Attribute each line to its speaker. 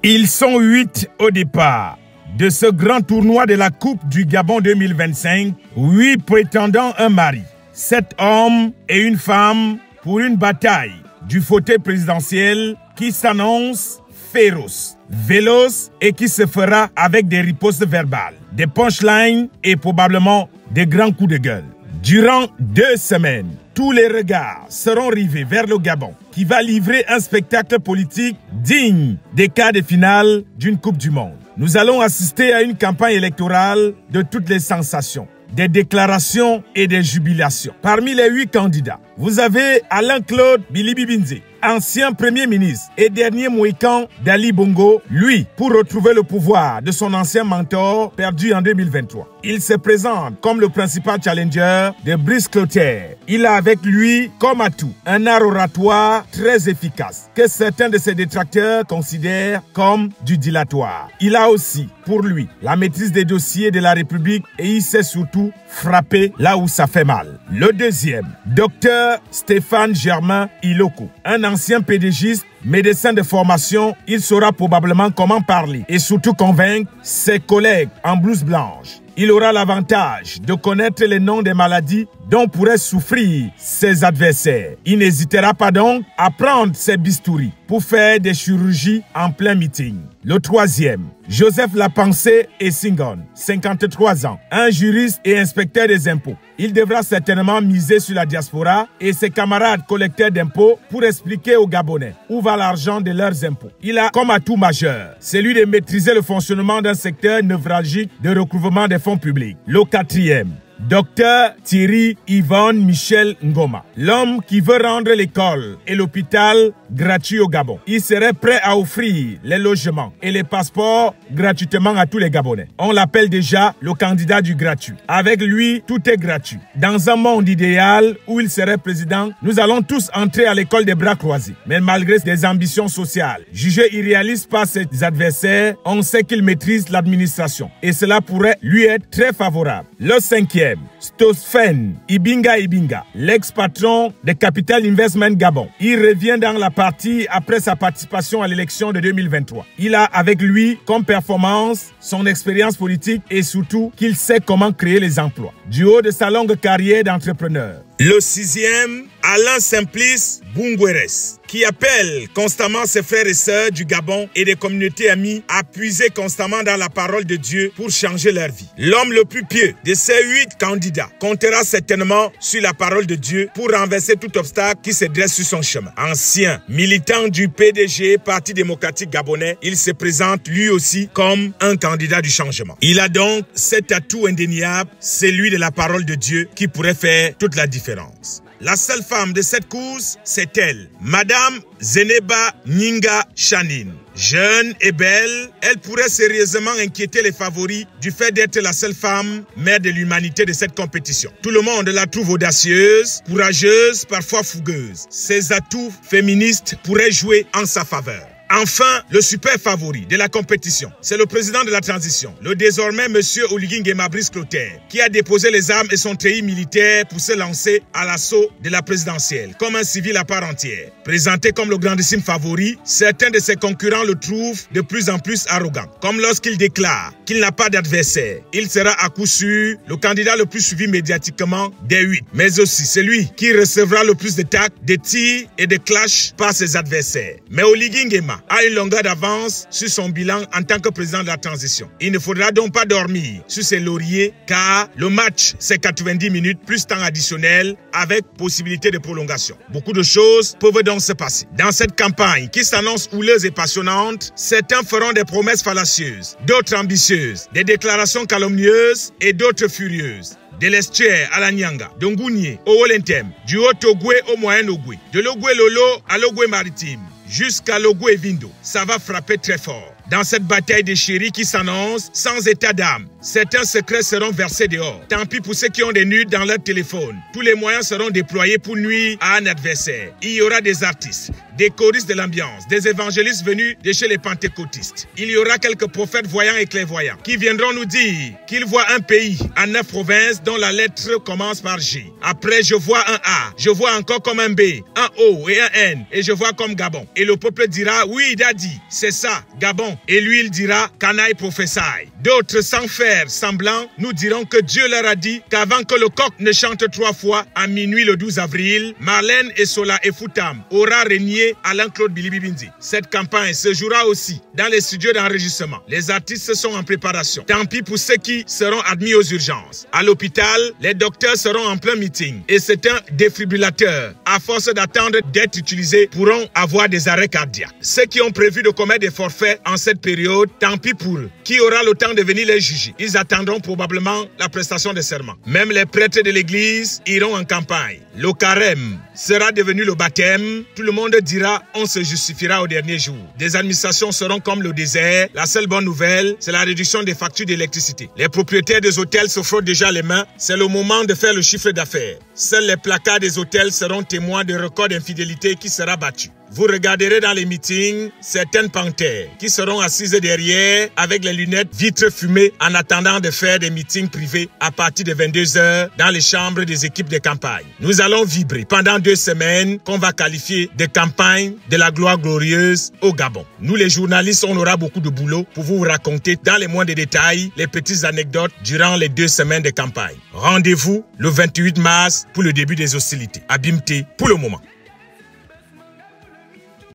Speaker 1: Ils sont 8 au départ de ce grand tournoi de la Coupe du Gabon 2025. 8 prétendants, un mari. 7 hommes et une femme pour une bataille du fauteuil présidentiel qui s'annonce féroce, véloce et qui se fera avec des ripostes verbales, des punchlines et probablement des grands coups de gueule. Durant 2 semaines, tous les regards seront rivés vers le Gabon, qui va livrer un spectacle politique digne des quarts de finale d'une Coupe du Monde. Nous allons assister à une campagne électorale de toutes les sensations, des déclarations et des jubilations. Parmi les 8 candidats, vous avez Alain-Claude Bilibinze, ancien Premier ministre et dernier mohican d'Ali Bongo, lui, pour retrouver le pouvoir de son ancien mentor perdu en 2023. Il se présente comme le principal challenger de Brice Clotaire. Il a avec lui, comme atout, un art oratoire très efficace que certains de ses détracteurs considèrent comme du dilatoire. Il a aussi, pour lui, la maîtrise des dossiers de la République et il sait surtout frapper là où ça fait mal. Le deuxième, Dr Stéphane Germain Iloko, un ancien pédégiste, médecin de formation, il saura probablement comment parler et surtout convaincre ses collègues en blouse blanche. Il aura l'avantage de connaître les noms des maladies dont pourraient souffrir ses adversaires. Il n'hésitera pas donc à prendre ses bistouris pour faire des chirurgies en plein meeting. Le troisième, Joseph Lapensée Essingon, 53 ans, un juriste et inspecteur des impôts. Il devra certainement miser sur la diaspora et ses camarades collecteurs d'impôts pour expliquer aux Gabonais où va l'argent de leurs impôts. Il a comme atout majeur celui de maîtriser le fonctionnement d'un secteur névralgique de recouvrement des fonds publics. Le quatrième, Dr Thierry Yvonne Michel Ngoma, l'homme qui veut rendre l'école et l'hôpital gratuits au Gabon. Il serait prêt à offrir les logements et les passeports gratuitement à tous les Gabonais. On l'appelle déjà le candidat du gratuit. Avec lui, tout est gratuit. Dans un monde idéal où il serait président, nous allons tous entrer à l'école des bras croisés. Mais malgré des ambitions sociales, jugées irréalistes par ses adversaires, on sait qu'il maîtrise l'administration et cela pourrait lui être très favorable. Le cinquième, Stosfen Ibinga, l'ex-patron de Capital Investment Gabon. Il revient dans la partie après sa participation à l'élection de 2023. Il a avec lui comme performance son expérience politique et surtout qu'il sait comment créer les emplois. Du haut de sa longue carrière d'entrepreneur. Le sixième, Alain Simplice Bungweres, qui appelle constamment ses frères et sœurs du Gabon et des communautés amies à puiser constamment dans la parole de Dieu pour changer leur vie. L'homme le plus pieux de ces 8 candidats comptera certainement sur la parole de Dieu pour renverser tout obstacle qui se dresse sur son chemin. Ancien militant du PDG, Parti démocratique gabonais, il se présente lui aussi comme un candidat du changement. Il a donc cet atout indéniable, celui de la parole de Dieu qui pourrait faire toute la différence. La seule femme de cette course, c'est elle, Madame Zeneba Nyinga Chanin. Jeune et belle, elle pourrait sérieusement inquiéter les favoris du fait d'être la seule femme mère de l'humanité de cette compétition. Tout le monde la trouve audacieuse, courageuse, parfois fougueuse. Ses atouts féministes pourraient jouer en sa faveur. Enfin, le super favori de la compétition, c'est le président de la transition, le désormais monsieur Oligui Nguema Brice Clotaire, qui a déposé les armes et son treillis militaire pour se lancer à l'assaut de la présidentielle, comme un civil à part entière. Présenté comme le grandissime favori, certains de ses concurrents le trouvent de plus en plus arrogant, comme lorsqu'il déclare qu'il n'a pas d'adversaire. Il sera à coup sûr le candidat le plus suivi médiatiquement des 8, mais aussi celui qui recevra le plus de tacs, de tirs et de clashs par ses adversaires. Mais Oligui Nguema a une longueur d'avance sur son bilan en tant que président de la transition. Il ne faudra donc pas dormir sur ses lauriers car le match c'est 90 minutes plus temps additionnel avec possibilité de prolongation. Beaucoup de choses peuvent donc se passer. Dans cette campagne qui s'annonce houleuse et passionnante, certains feront des promesses fallacieuses, d'autres ambitieuses, des déclarations calomnieuses et d'autres furieuses. De l'estuaire à la Nyanga, de Ngounié au Wolentem, du Haut-Ogoué au Moyen-Ogoué, de l'Ogoué-Lolo à l'Ogoué maritime, jusqu'à l'Ogoué Vindo, ça va frapper très fort. Dans cette bataille des chéris qui s'annonce sans état d'âme, certains secrets seront versés dehors. Tant pis pour ceux qui ont des nudes dans leur téléphone. Tous les moyens seront déployés pour nuire à un adversaire. Il y aura des artistes, des choristes de l'ambiance, des évangélistes venus de chez les pentecôtistes. Il y aura quelques prophètes voyants et clairvoyants qui viendront nous dire qu'ils voient un pays en 9 provinces dont la lettre commence par G. Après, je vois un A, je vois encore comme un B, un O et un N, et je vois comme Gabon. Et le peuple dira, oui, Daddy, c'est ça, Gabon. Et lui, il dira, Canaille prophétie. D'autres, sans faire semblant, nous diront que Dieu leur a dit qu'avant que le coq ne chante 3 fois, à minuit le 12 avril, Marlène et Sola et Foutam aura régné Alain-Claude Bilibibindi. Cette campagne se jouera aussi dans les studios d'enregistrement. Les artistes sont en préparation. Tant pis pour ceux qui seront admis aux urgences. À l'hôpital, les docteurs seront en plein meeting. Et c'est un défibrillateur. À force d'attendre d'être utilisé, pourront avoir des arrêts cardiaques. Ceux qui ont prévu de commettre des forfaits en cette période, tant pis pour eux. Qui aura le temps de venir les juger? Ils attendront probablement la prestation de serment. Même les prêtres de l'église iront en campagne. Le carême sera devenu le baptême. Tout le monde dira, on se justifiera au dernier jour. Des administrations seront comme le désert. La seule bonne nouvelle, c'est la réduction des factures d'électricité. Les propriétaires des hôtels se frottent déjà les mains. C'est le moment de faire le chiffre d'affaires. Seuls les placards des hôtels seront témoins de records d'infidélité qui sera battu. Vous regarderez dans les meetings certaines panthères qui seront assises derrière avec les lunettes vitres fumées en attendant de faire des meetings privés à partir de 22 h dans les chambres des équipes de campagne. Nous allons vibrer pendant 2 semaines qu'on va qualifier de campagne de la gloire glorieuse au Gabon. Nous les journalistes, on aura beaucoup de boulot pour vous raconter dans les moindres détails les petites anecdotes durant les 2 semaines de campagne. Rendez-vous le 28 mars pour le début des hostilités. À Bimté pour le moment.